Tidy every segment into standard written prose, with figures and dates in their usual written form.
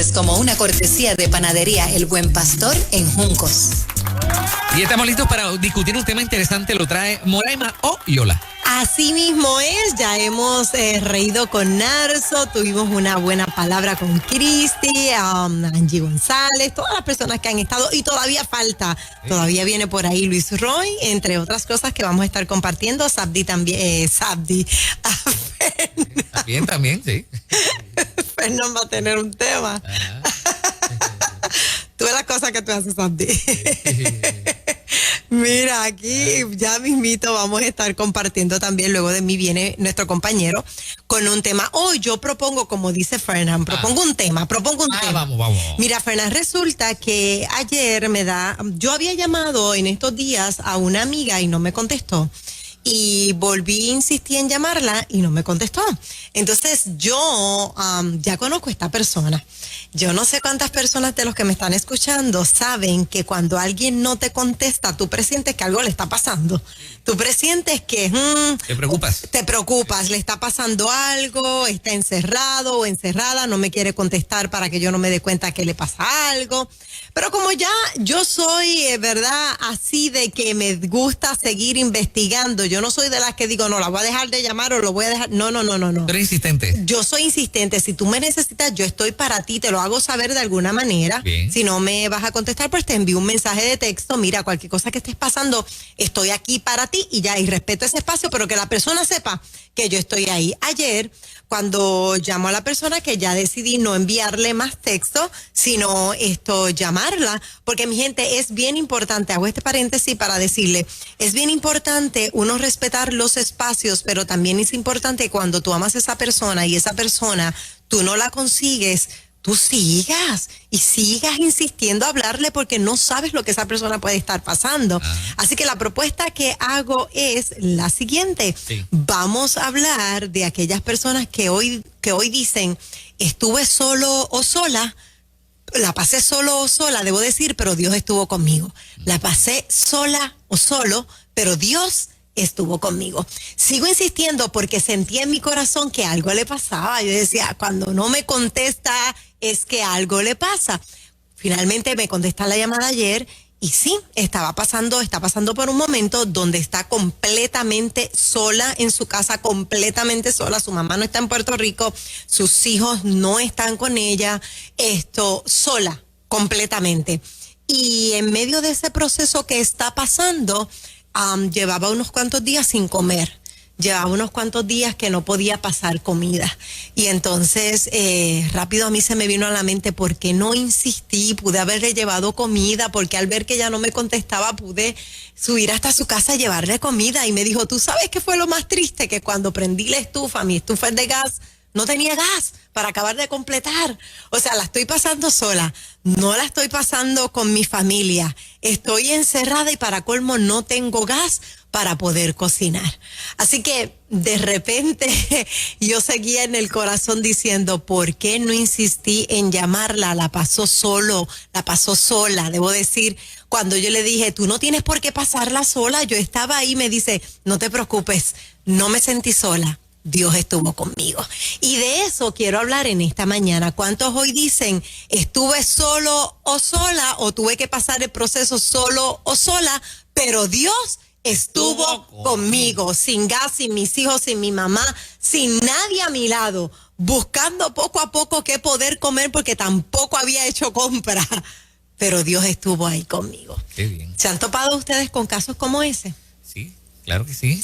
es como una cortesía de Panadería El Buen Pastor en Juncos. Y estamos listos para discutir un tema interesante, lo trae Moraima o Yola. Así mismo es, ya hemos reído con Narso, tuvimos una buena palabra con Cristi, Angie González, todas las personas que han estado, y todavía falta, todavía viene por ahí Luis Roy, entre otras cosas que vamos a estar compartiendo, Sabdi también, También, sí. Fernan va a tener un tema. Tú ves las cosas que tú haces, Sabdi. Mira, aquí ya mismito vamos a estar compartiendo también, luego de mí viene nuestro compañero con un tema. Hoy yo propongo, como dice Fernan, propongo un tema. Vamos. Mira, Fernan, resulta que ayer yo había llamado en estos días a una amiga y no me contestó. Y insistí en llamarla y no me contestó. Entonces yo ya conozco a esta persona. Yo no sé cuántas personas de los que me están escuchando saben que cuando alguien no te contesta, tú presientes que algo le está pasando. Tú presientes que... ¿Te preocupas? Te preocupas, le está pasando algo, está encerrado o encerrada, no me quiere contestar para que yo no me dé cuenta que le pasa algo. Pero como ya yo soy, ¿verdad?, así de que me gusta seguir investigando. Yo no soy de las que digo, no, la voy a dejar de llamar o lo voy a dejar. No. ¿Tú eres insistente? Yo soy insistente. Si tú me necesitas, yo estoy para ti. Te lo hago saber de alguna manera. Bien. Si no me vas a contestar, pues te envío un mensaje de texto. Mira, cualquier cosa que estés pasando, estoy aquí para ti y ya. Y respeto ese espacio, pero que la persona sepa que yo estoy ahí. Ayer, cuando llamo a la persona, que ya decidí no enviarle más texto, sino llamarla, porque mi gente, es bien importante, hago este paréntesis para decirle, es bien importante uno respetar los espacios, pero también es importante cuando tú amas a esa persona y esa persona, tú no la consigues, tú sigas insistiendo a hablarle porque no sabes lo que esa persona puede estar pasando. Así que la propuesta que hago es la siguiente. Sí. Vamos a hablar de aquellas personas que hoy dicen, estuve solo o sola, la pasé solo o sola, debo decir, pero Dios estuvo conmigo. La pasé sola o solo, pero Dios estuvo conmigo. Sigo insistiendo porque sentí en mi corazón que algo le pasaba. Yo decía, cuando no me contesta es que algo le pasa. Finalmente me contesta la llamada ayer y sí, está pasando por un momento donde está completamente sola en su casa, completamente sola. Su mamá no está en Puerto Rico, sus hijos no están con ella, sola, completamente. Y en medio de ese proceso que está pasando, llevaba unos cuantos días sin comer. Llevaba unos cuantos días que no podía pasar comida. Y entonces, rápido a mí se me vino a la mente, ¿por qué no insistí? Pude haberle llevado comida, porque al ver que ella no me contestaba, pude subir hasta su casa y llevarle comida. Y me dijo, ¿tú sabes qué fue lo más triste? Que cuando prendí la estufa, mi estufa es de gas, no tenía gas para acabar de completar. O sea, la estoy pasando sola. No la estoy pasando con mi familia. Estoy encerrada y para colmo no tengo gas para poder cocinar. Así que de repente yo seguía en el corazón diciendo, ¿por qué no insistí en llamarla? La pasó sola. Debo decir, cuando yo le dije, tú no tienes por qué pasarla sola, yo estaba ahí, me dice, no te preocupes, no me sentí sola. Dios estuvo conmigo. Y de eso quiero hablar en esta mañana. ¿Cuántos hoy dicen, estuve solo o sola, o tuve que pasar el proceso solo o sola, pero Dios estuvo conmigo, sin gas, sin mis hijos, sin mi mamá, sin nadie a mi lado, buscando poco a poco qué poder comer porque tampoco había hecho compra, pero Dios estuvo ahí conmigo? Qué bien. ¿Se han topado ustedes con casos como ese? Sí, claro que sí.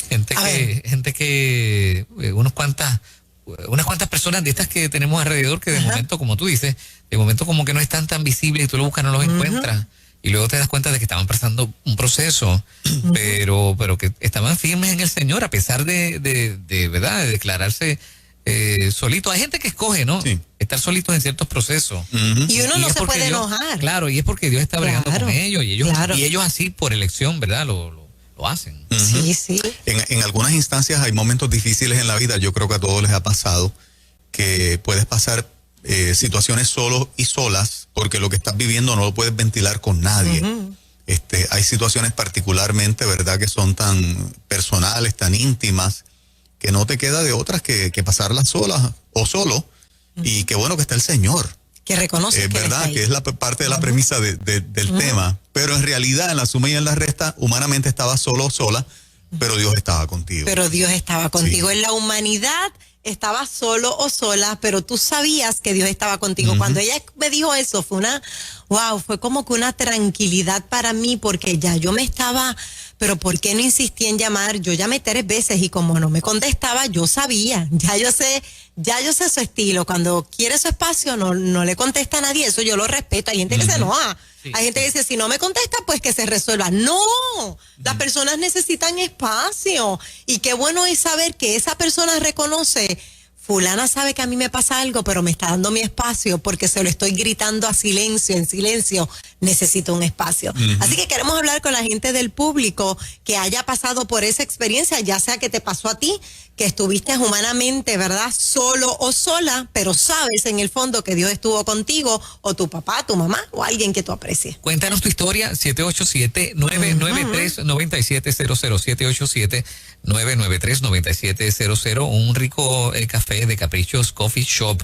Unas cuantas personas de estas que tenemos alrededor que de momento, como tú dices, de momento como que no están tan visibles y tú lo buscas, no los encuentras. Y luego te das cuenta de que estaban pasando un proceso, pero que estaban firmes en el Señor, a pesar de verdad, de declararse solito. Hay gente que escoge, ¿no? Sí. Estar solitos en ciertos procesos. Y uno no se puede enojar. Claro, y es porque Dios está bregando con ellos, y ellos así por elección, ¿verdad? Lo hacen. Sí. En algunas instancias hay momentos difíciles en la vida, yo creo que a todos les ha pasado, que puedes pasar situaciones solos y solas, porque lo que estás viviendo no lo puedes ventilar con nadie. Hay situaciones particularmente, ¿verdad?, que son tan personales, tan íntimas, que no te queda de otras que pasarlas solas o solo, y qué bueno que está el Señor. Que reconoce que verdad, que es la parte de la premisa del tema. Pero en realidad, en la suma y en la resta, humanamente estaba solo o sola, pero Dios estaba contigo. Pero Dios estaba contigo. Sí. En la humanidad estaba solo o sola, pero tú sabías que Dios estaba contigo. Cuando ella me dijo eso, fue como que una tranquilidad para mí, porque ya yo me estaba, pero ¿por qué no insistí en llamar? Yo llamé 3 veces y como no me contestaba, yo sabía, ya yo sé su estilo. Cuando quiere su espacio, no le contesta a nadie, eso yo lo respeto. Hay gente que se enoja. Sí, Hay gente que dice, si no me contesta, pues que se resuelva. No, las personas necesitan espacio. Y qué bueno es saber que esa persona reconoce, fulana sabe que a mí me pasa algo, pero me está dando mi espacio porque se lo estoy gritando en silencio, necesito un espacio. Así que queremos hablar con la gente del público que haya pasado por esa experiencia, ya sea que te pasó a ti, que estuviste humanamente, ¿verdad? Solo o sola, pero sabes en el fondo que Dios estuvo contigo, o tu papá, tu mamá, o alguien que tú aprecies. Cuéntanos tu historia, 787-993-9700, 787-993-9700, un rico café de Caprichos Coffee Shop.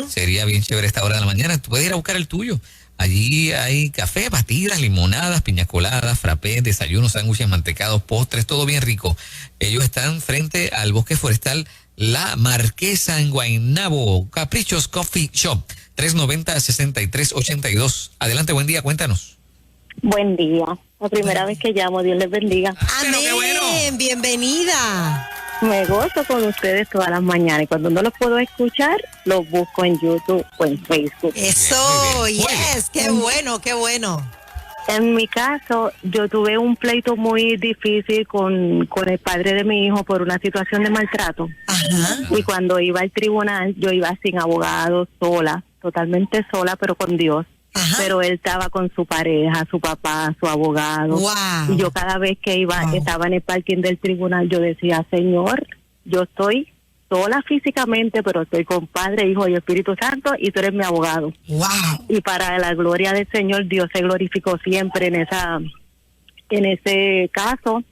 Sería bien chévere esta hora de la mañana. Tú puedes ir a buscar el tuyo. Allí hay café, batidas, limonadas, piña coladas, frappé, desayunos, sándwiches, mantecados, postres, todo bien rico. Ellos están frente al bosque forestal La Marquesa en Guaynabo. Caprichos Coffee Shop, 390-6382. Adelante, buen día, cuéntanos. Buen día. La primera vez que llamo, Dios les bendiga. Pero qué bueno. Bienvenida. Me gozo con ustedes todas las mañanas y cuando no los puedo escuchar, los busco en YouTube o en Facebook. Eso, Muy bien. yes, qué bueno, qué bueno. En mi caso, yo tuve un pleito muy difícil con el padre de mi hijo por una situación de maltrato. Ajá. Y cuando iba al tribunal, yo iba sin abogado, sola, totalmente sola, pero con Dios. Ajá. Pero él estaba con su pareja, su papá, su abogado. Wow. Y yo cada vez que estaba en el parking del tribunal, yo decía, Señor, yo estoy sola físicamente, pero estoy con Padre, Hijo y Espíritu Santo, y tú eres mi abogado. Wow. Y para la gloria del Señor, Dios se glorificó siempre en ese caso.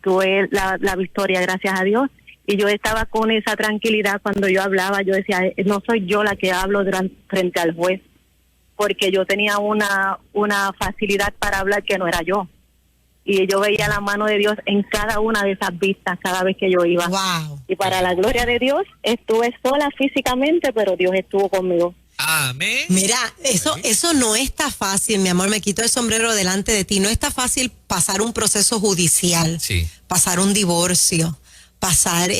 Tuve la victoria, gracias a Dios. Y yo estaba con esa tranquilidad cuando yo hablaba. Yo decía, no soy yo la que hablo frente al juez, porque yo tenía una facilidad para hablar que no era yo. Y yo veía la mano de Dios en cada una de esas vistas, cada vez que yo iba. Wow. Y para la gloria de Dios, estuve sola físicamente, pero Dios estuvo conmigo. Amén. Mira, eso no está fácil, mi amor, me quito el sombrero delante de ti. No está fácil pasar un proceso judicial, Sí. pasar un divorcio, pasar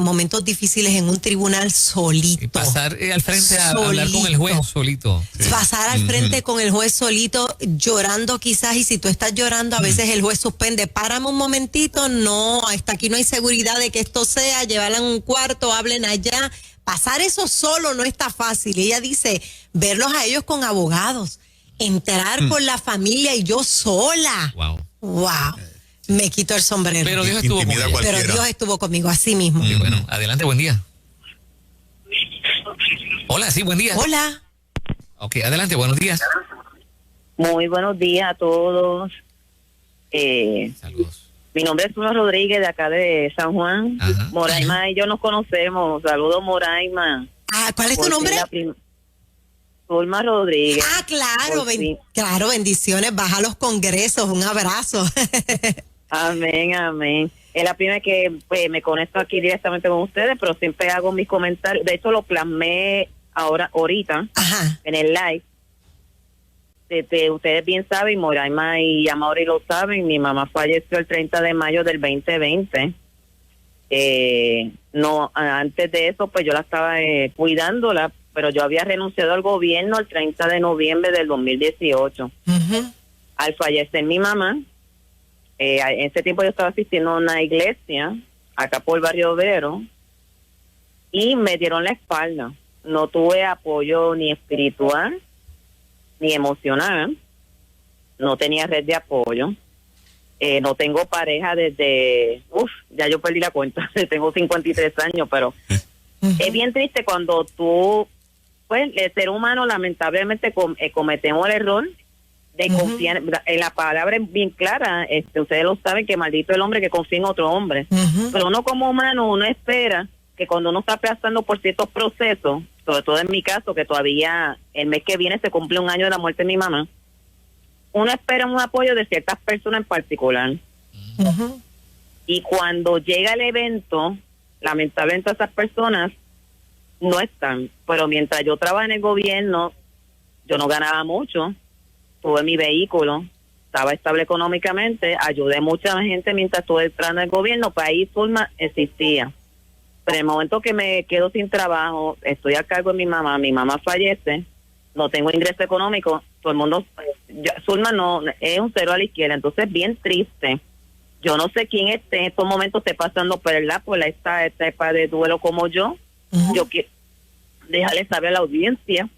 momentos difíciles en un tribunal solito. Y pasar al frente a hablar con el juez solito. Pasar al frente con el juez solito, llorando quizás, y si tú estás llorando, a veces el juez suspende. Párame un momentito, no, hasta aquí no hay seguridad de que esto sea, llévala en un cuarto, hablen allá. Pasar eso solo no está fácil. Y ella dice, verlos a ellos con abogados, entrar con la familia y yo sola. Wow. Wow. Me quito el sombrero. Pero Dios estuvo con Intimida ella. cualquiera. Pero Dios estuvo conmigo, así mismo. Y bueno, adelante, buen día. Hola, sí, buen día. Hola. Ok, adelante, buenos días. Muy buenos días a todos. Saludos. Mi nombre es Zulma Rodríguez, de acá de San Juan. Ajá. Moraima y yo nos conocemos. Saludos, Moraima. ¿Cuál es tu Por nombre? fin Zulma Rodríguez. Claro, Por fin. claro, bendiciones, baja a los congresos, un abrazo. Amén, amén. Es la primera que me conecto aquí directamente con ustedes, pero siempre hago mis comentarios. De hecho, lo plasmé ahorita, Ajá. en el live. Ustedes bien saben, Moraima y Amaury lo saben, mi mamá falleció el 30 de mayo del 2020. No, antes de eso, pues yo la estaba cuidándola, pero yo había renunciado al gobierno el 30 de noviembre del 2018. Ujú. Al fallecer mi mamá, en ese tiempo yo estaba asistiendo a una iglesia, acá por el barrio Obrero, y me dieron la espalda. No tuve apoyo ni espiritual, ni emocional, no tenía red de apoyo, no tengo pareja desde, ya yo perdí la cuenta, tengo 53 años, pero es bien triste cuando tú, pues el ser humano lamentablemente cometemos el error de confiar, en la palabra es bien clara, ustedes lo saben, que maldito el hombre que confía en otro hombre, pero uno como humano, uno espera que cuando uno está pasando por ciertos procesos, sobre todo en mi caso, que todavía el mes que viene se cumple un año de la muerte de mi mamá, uno espera un apoyo de ciertas personas en particular. Y cuando llega el evento, lamentablemente esas personas no están. Pero mientras yo trabajaba en el gobierno, yo no ganaba mucho, tuve mi vehículo, estaba estable económicamente, ayudé a mucha gente mientras estuve entrando en el gobierno, pues ahí Zulma existía. Pero en el momento que me quedo sin trabajo, estoy a cargo de mi mamá fallece, no tengo ingreso económico, todo el mundo, Zulma no, es un cero a la izquierda, entonces bien triste. Yo no sé quién esté en estos momentos esté pasando por esta etapa de duelo como yo. Yo quiero dejarle saber a la audiencia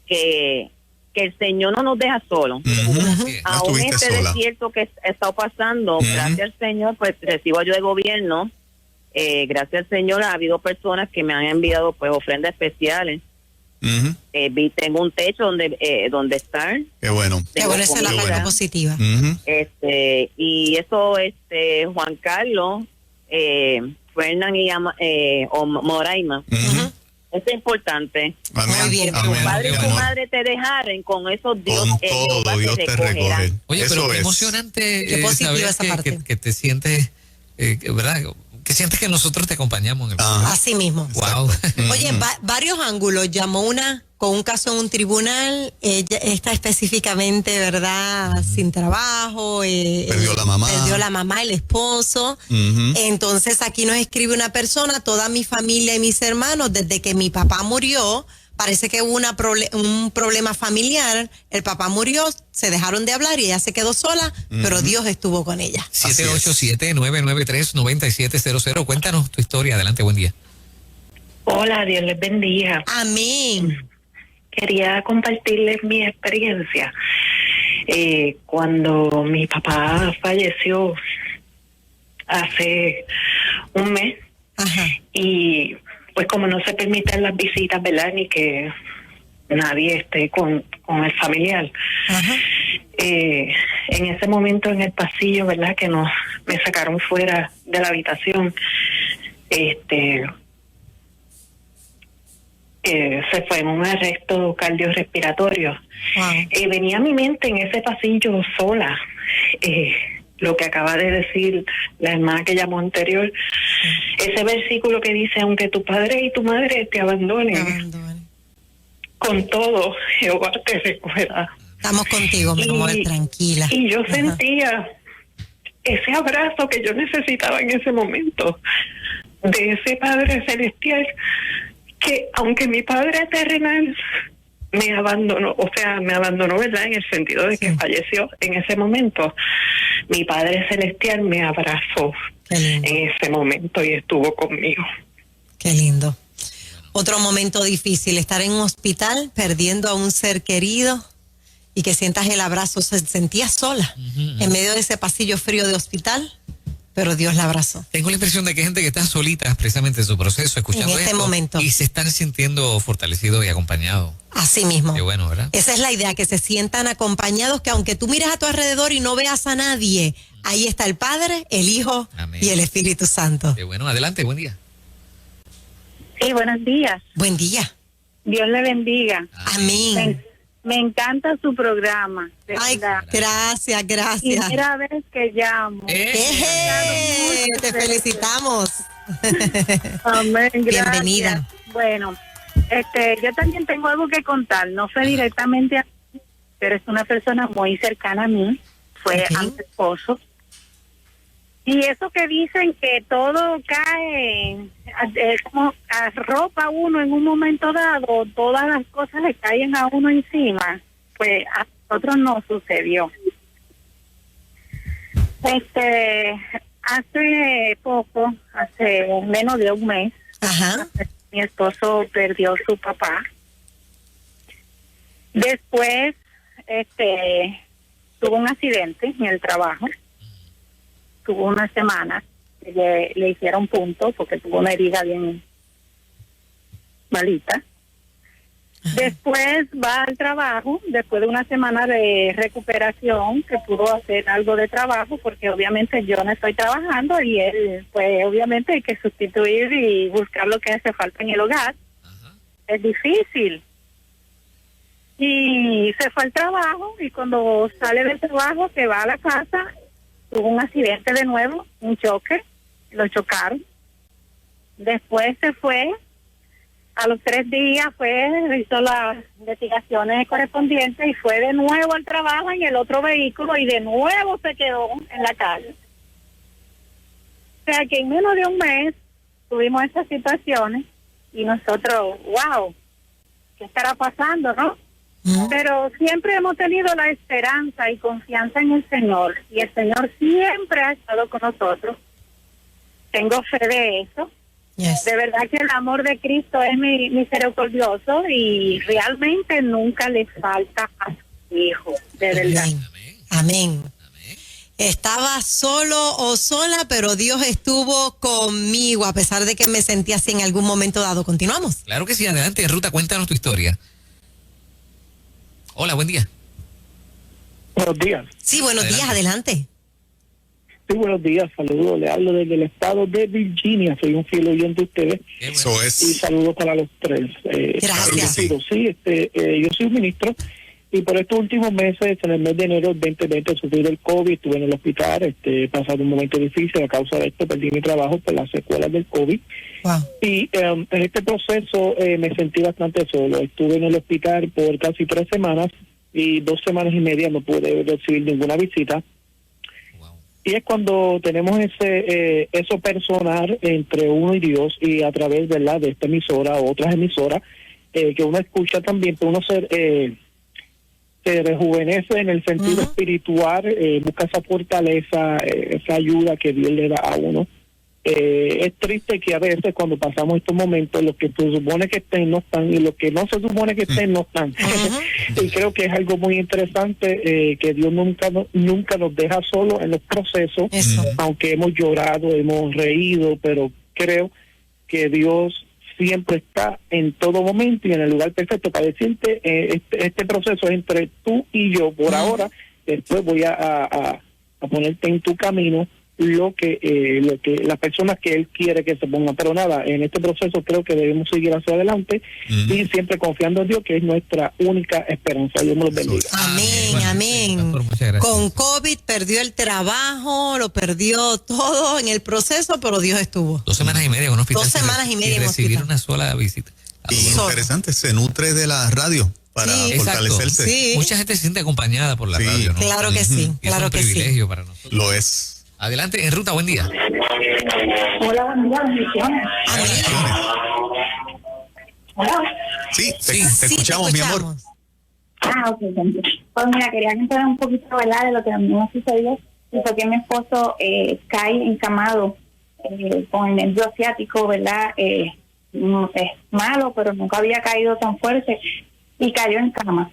que el Señor no nos deja solos. Aún este desierto que he estado pasando, gracias al Señor, pues recibo ayuda de gobierno. Gracias al Señor ha habido personas que me han enviado pues ofrendas especiales. Tengo un techo donde estar. Qué bueno. Qué bueno, esa es la parte positiva. Y eso, Juan Carlos, Fernán y Moraima. Eso es importante. Muy bien. Tu padre y tu madre te dejaren con esos Dios. Con todo, Dios te recoge. Oye, eso pero qué es emocionante Qué positiva esa parte. que te sientes, ¿verdad? Que sientes que nosotros te acompañamos en el Así mismo. Wow. Oye, varios ángulos. Llamó una con un caso en un tribunal, ella está específicamente, ¿verdad? Sin trabajo. Perdió la mamá. El esposo. Entonces aquí nos escribe una persona, toda mi familia y mis hermanos, desde que mi papá murió, parece que hubo un problema familiar, el papá murió, se dejaron de hablar y ella se quedó sola, pero Dios estuvo con ella. 787-993-9700. Cuéntanos tu historia. Adelante, buen día. Hola, Dios les bendiga. Amén. Quería compartirles mi experiencia. Cuando mi papá falleció hace un mes, y pues como no se permiten las visitas, ¿verdad? Ni que nadie esté con el familiar. En ese momento en el pasillo, ¿verdad? Que me sacaron fuera de la habitación. Se fue en un arresto cardiorrespiratorio. Venía a mi mente en ese pasillo sola lo que acaba de decir la hermana que llamó anterior, ese versículo que dice: aunque tu padre y tu madre te abandonen, con todo Jehová te recuerda. Estamos contigo, mi amor, tranquila. Y yo sentía ese abrazo que yo necesitaba en ese momento de ese Padre Celestial, que aunque mi padre terrenal me abandonó, ¿verdad? En el sentido de que falleció en ese momento, mi Padre Celestial me abrazó en ese momento y estuvo conmigo. Qué lindo. Otro momento difícil, estar en un hospital perdiendo a un ser querido y que sientas el abrazo. Se sentía sola en medio de ese pasillo frío de hospital, pero Dios la abrazó. Tengo la impresión de que hay gente que está solita precisamente en su proceso, escuchando en este esto, momento, y se están sintiendo fortalecidos y acompañados. Así mismo. Qué bueno, ¿verdad? Esa es la idea, que se sientan acompañados, que aunque tú mires a tu alrededor y no veas a nadie, ahí está el Padre, el Hijo y el Espíritu Santo. Qué bueno, adelante, buen día. Sí, buenos días. Buen día. Dios le bendiga. Amén. Me encanta su programa. Ay, gracias. Primera vez que llamo. Te felicitamos. Amén, gracias. Bienvenida. Bueno, yo también tengo algo que contar. No fue directamente a mí, pero es una persona muy cercana a mí. Fue a mi esposo. Y eso que dicen que todo cae, como arropa uno en un momento dado, todas las cosas le caen a uno encima, pues a nosotros no sucedió. Hace poco, hace menos de un mes, mi esposo perdió a su papá. Después, tuvo un accidente en el trabajo. Tuvo una semana que le hicieron puntos porque tuvo una herida bien malita. Después va al trabajo, después de una semana de recuperación, que pudo hacer algo de trabajo, porque obviamente yo no estoy trabajando y él, pues obviamente hay que sustituir y buscar lo que hace falta en el hogar. Es difícil. Y se fue al trabajo y cuando sale del trabajo, que va a la casa, tuvo un accidente de nuevo, un choque, lo chocaron. Después se fue, a los 3 días hizo las investigaciones correspondientes y fue de nuevo al trabajo en el otro vehículo y de nuevo se quedó en la calle. O sea que en menos de un mes tuvimos esas situaciones y nosotros, wow, ¿qué estará pasando, no? Pero siempre hemos tenido la esperanza y confianza en el Señor y el Señor siempre ha estado con nosotros. Tengo fe de eso. Yes. De verdad que el amor de Cristo es misericordioso y realmente nunca le falta a su Hijo, de verdad. Amén. Estaba solo o sola, pero Dios estuvo conmigo a pesar de que me sentí así en algún momento dado. ¿Continuamos? Claro que sí, adelante, Ruta, cuéntanos tu historia. Hola, buen día. Buenos días. Sí, buenos Adelante. días, adelante. Sí, buenos días. Saludos. Le hablo desde el estado de Virginia. Soy un fiel oyente de ustedes. Qué bueno. Eso Y es. saludos para los tres. Gracias. Sí, yo soy un ministro y por estos últimos meses, en el mes de enero del 2020, sufrí el COVID, estuve en el hospital, he pasado un momento difícil. A causa de esto perdí mi trabajo por las secuelas del COVID. Wow. Y en este proceso me sentí bastante solo. Estuve en el hospital por casi 3 semanas y 2 semanas y media no pude recibir ninguna visita. Y es cuando tenemos eso personal entre uno y Dios y a través, ¿verdad?, de esta emisora o otras emisoras que uno escucha también, que uno se rejuvenece en el sentido espiritual, busca esa fortaleza, esa ayuda que Dios le da a uno. Es triste que a veces cuando pasamos estos momentos, los que se supone que estén no están y los que no se supone que estén no están. Y creo que es algo muy interesante, que Dios nunca nos deja solos en los procesos. Eso. Aunque hemos llorado, hemos reído, pero creo que Dios siempre está en todo momento y en el lugar perfecto para decirte, este proceso es entre tú y yo por ahora. Después voy a ponerte en tu camino lo que las personas que Él quiere que se pongan. Pero nada, en este proceso creo que debemos seguir hacia adelante y siempre confiando en Dios, que es nuestra única esperanza. Dios me los bendiga. Amén, amén. Pastor, muchas gracias. Con COVID perdió el trabajo, lo perdió todo en el proceso, pero Dios estuvo. 2 semanas y media en un hospital. 2 semanas y media en un recibir hospital. una sola visita. Y Solo. interesante, se nutre de la radio para Sí. fortalecerse. Sí. Mucha gente se siente acompañada por la Sí. radio, ¿no? Claro que sí, Y claro es un que sí. privilegio para nosotros. Lo es. Adelante, en Ruta, buen día. Hola, buen día, bendiciones. Hola. Sí, te Sí, te escuchamos, mi amor. Ok, pues mira, quería contar un poquito, ¿verdad?, de lo que a mí me sucedió. Y fue que mi esposo cae encamado con el nervio asiático, ¿verdad? Es malo, pero nunca había caído tan fuerte y cayó en cama.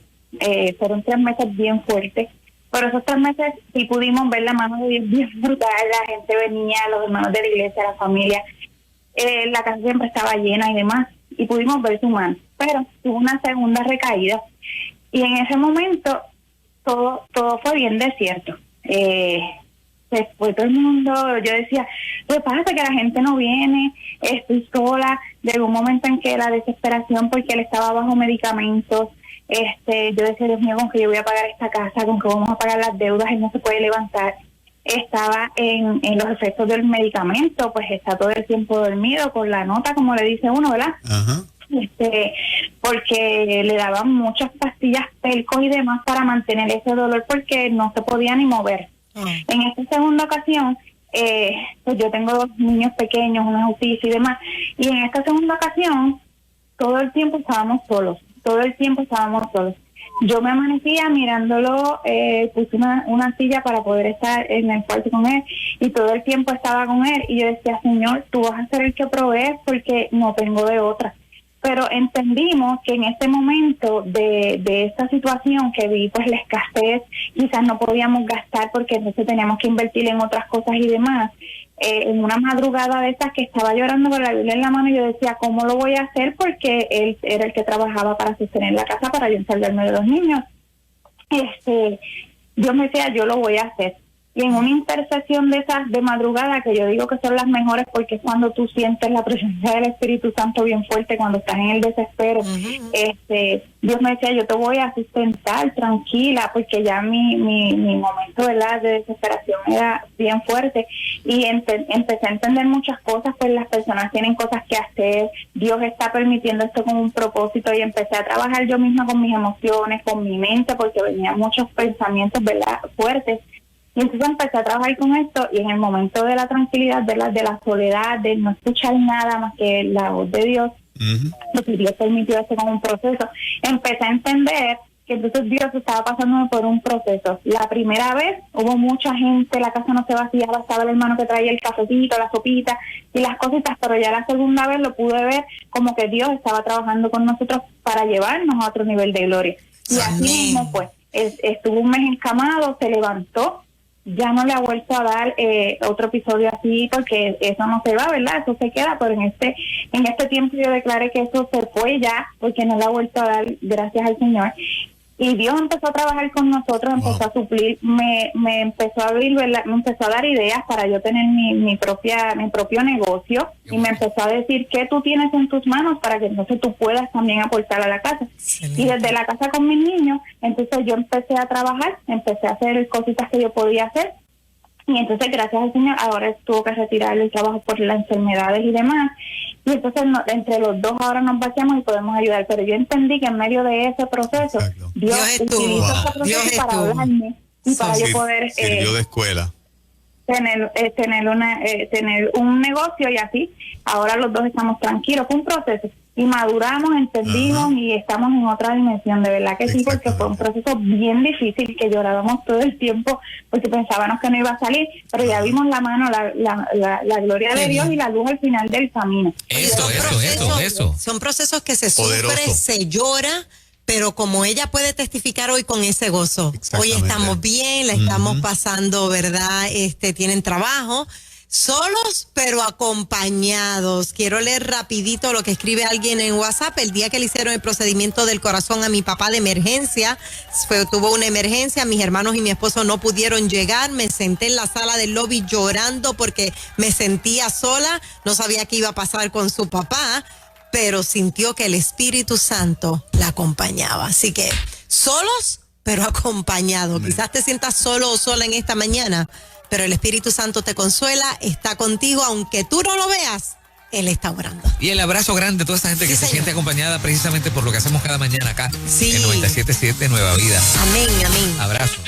Fueron 3 meses bien fuertes. Pero esos 3 meses sí pudimos ver la mano de Dios bien brutal. La gente venía, los hermanos de la iglesia, la familia. La casa siempre estaba llena y demás. Y pudimos ver su mano. Pero tuvo una segunda recaída. Y en ese momento todo fue bien desierto. Se fue todo el mundo. Yo decía, ¿qué pasa? Que la gente no viene. Estoy sola. Llegó un momento en que la desesperación, porque él estaba bajo medicamentos. Yo decía, Dios mío, con que yo voy a pagar esta casa, con que vamos a pagar las deudas, él no se puede levantar. Estaba en los efectos del medicamento, pues está todo el tiempo dormido con la nota, como le dice uno, ¿verdad? Ajá. Porque le daban muchas pastillas, pelcos y demás para mantener ese dolor, porque no se podía ni mover. En esta segunda ocasión, pues yo tengo 2 niños pequeños, una autistas y demás, y en esta segunda ocasión todo el tiempo estábamos solos. Yo me amanecía mirándolo, puse una silla para poder estar en el cuarto con él y todo el tiempo estaba con él y yo decía, Señor, tú vas a ser el que provee porque no tengo de otra. Pero entendimos que en este momento de esta situación que vi, pues la escasez, quizás no podíamos gastar porque entonces teníamos que invertir en otras cosas y demás. en una madrugada de esas que estaba llorando con la Biblia en la mano, y yo decía, ¿cómo lo voy a hacer? Porque él era el que trabajaba para sostener la casa, para yo encargarme de los niños. Dios me decía, yo lo voy a hacer. Y en una intercesión de esas de madrugada, que yo digo que son las mejores porque es cuando tú sientes la presencia del Espíritu Santo bien fuerte, cuando estás en el desespero, Dios me decía, yo te voy a sustentar, tranquila, porque ya mi momento, ¿verdad?, de desesperación era bien fuerte. Y empecé a entender muchas cosas, pues las personas tienen cosas que hacer, Dios está permitiendo esto con un propósito, y empecé a trabajar yo misma con mis emociones, con mi mente, porque venían muchos pensamientos, ¿verdad?, fuertes. Y entonces empecé a trabajar con esto, y en el momento de la tranquilidad, de la soledad, de no escuchar nada más que la voz de Dios, porque Dios permitió esto como un proceso, empecé a entender que entonces Dios estaba pasando por un proceso. La primera vez hubo mucha gente, la casa no se vaciaba, estaba el hermano que traía el cafecito, la sopita y las cositas, pero ya la segunda vez lo pude ver como que Dios estaba trabajando con nosotros para llevarnos a otro nivel de gloria. Y así mismo, pues, estuvo un mes encamado, se levantó, ya no le ha vuelto a dar otro episodio así, porque eso no se va, ¿verdad? Eso se queda, pero en este tiempo yo declaré que eso se fue ya, porque no le ha vuelto a dar, gracias al Señor. Y Dios empezó a trabajar con nosotros, empezó a suplir, me empezó a abrir, ¿verdad?, me empezó a dar ideas para yo tener mi propio negocio, y me empezó a decir qué tú tienes en tus manos para que entonces tú puedas también aportar a la casa. Y desde la casa con mis niños, entonces yo empecé a trabajar, empecé a hacer cositas que yo podía hacer. Y entonces, gracias al Señor, ahora tuvo que retirar el trabajo por las enfermedades y demás. Y entonces, entre los dos ahora nos vaciamos y podemos ayudar. Pero yo entendí que en medio de ese proceso, Dios utilizó ese proceso para hablarme y para yo poder sirvió de escuela. tener un negocio, y así ahora los dos estamos tranquilos. Fue un proceso y maduramos, entendimos y estamos en otra dimensión, de verdad que sí, porque fue un proceso bien difícil, que llorábamos todo el tiempo porque pensábamos que no iba a salir, pero ya vimos la mano, la gloria de Dios y la luz al final del camino. Eso. Son procesos que se sufre, se llora, pero como ella puede testificar hoy con ese gozo, hoy estamos bien, la estamos pasando, ¿verdad? Tienen trabajo, solos pero acompañados. Quiero leer rapidito lo que escribe alguien en WhatsApp. El día que le hicieron el procedimiento del corazón a mi papá de emergencia, tuvo una emergencia, mis hermanos y mi esposo no pudieron llegar, me senté en la sala del lobby llorando porque me sentía sola, no sabía qué iba a pasar con su papá, pero sintió que el Espíritu Santo la acompañaba. Así que solos, pero acompañados. Quizás te sientas solo o sola en esta mañana, pero el Espíritu Santo te consuela, está contigo, aunque tú no lo veas, Él está orando. Y el abrazo grande a toda esa gente que se siente acompañada precisamente por lo que hacemos cada mañana acá en 97.7 Nueva Vida. Amén, amén. Abrazo.